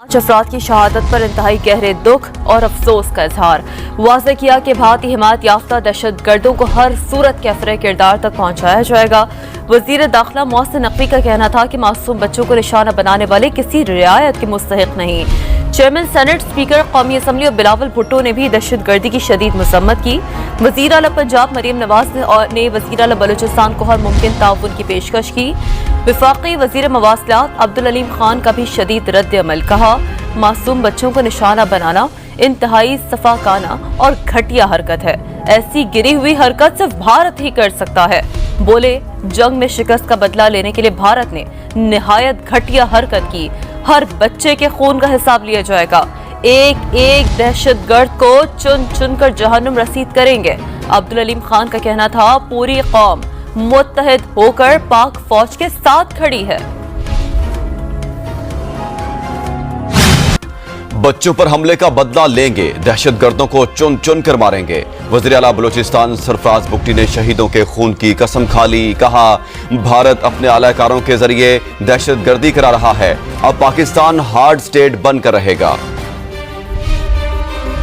5 अफराद की शहादत पर इंतहाई गहरे दुख और अफसोस का इजहार। वाज़ेह किया कि भारतीय हिमायत याफ्ता दहशत गर्दों को हर सूरत कैफरे किरदार तक पहुँचाया जाएगा। वज़ीर दाखिला मोहसिन नकवी का कहना था कि मासूम बच्चों को निशाना बनाने वाले किसी रियायत के मुस्तहिक नहीं। चेयरमैन सेनेट स्पीकर कौमी असम्बली और बिलावल भुट्टो ने भी दहशत गर्दी की शदीद मजम्मत की। वज़ीर आला पंजाब मरीम नवाज ने वज़ीर आला बलूचिस्तान को हर मुमकिन ताउन की पेशकश की। वफाकी वज़ीर मवासलात अब्दुल अलीम खान का भी शदीद रद्द अमल कहा। मासूम बच्चों को निशाना बनाना इंतहाई सफाकाना और घटिया हरकत है। ऐसी गिरी हुई हरकत सिर्फ भारत ही कर सकता है। बोले, जंग में शिकस्त का बदला लेने के लिए भारत ने निहायत घटिया हरकत की। हर बच्चे के खून का हिसाब लिया जाएगा। एक एक दहशतगर्द को चुन चुन कर जहन्नुम रसीद करेंगे। अब्दुल अलीम खान का कहना था, पूरी कौम मुत्तहिद होकर पाक फौज के साथ खड़ी है। बच्चों पर हमले का बदला लेंगे, दहशतगर्दों को चुन चुन कर मारेंगे। वज़ीर आला बलूचिस्तान सरफराज बुगटी ने शहीदों के खून की कसम खा ली। कहा, भारत अपने आलाकारों के जरिए दहशतगर्दी करा रहा है। अब पाकिस्तान हार्ड स्टेट बनकर रहेगा।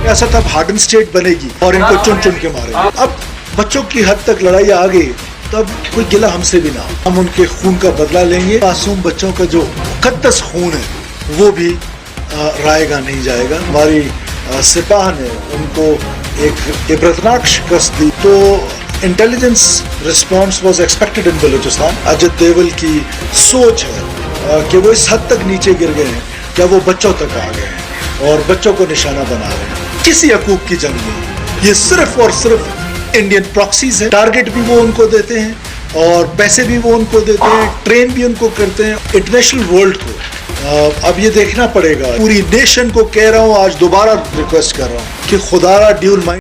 ऐसा तब हार्डन स्टेट बनेगी और इनको चुन चुन के मारेंगे। अब बच्चों की हद तक लड़ाई आ गई, तब कोई गिला हमसे भी ना। हम उनके खून का बदला लेंगे। मासूम बच्चों का जो मुकद्दस खून है वो भी रायगा नहीं जाएगा। हमारी सिपाह ने उनको एक इबरतनाक शिकस्त दी। तो intelligence response was expected in Balochistan. Ajit Doval की सोच है कि वो इस हद तक नीचे गिर गए हैं, क्या वो बच्चों तक आ गए हैं और बच्चों को निशाना बना रहे हैं। किसी हकूक की जंग नहीं, ये सिर्फ और सिर्फ इंडियन प्रॉक्सीज है। टारगेट भी वो उनको देते हैं और पैसे भी वो उनको देते हैं, ट्रेन भी उनको करते हैं। इंटरनेशनल वर्ल्ड को अब ये देखना पड़ेगा। पूरी नेशन को कह रहा हूँ, आज दोबारा रिक्वेस्ट कर रहा हूँ कि खुदा ड्यूल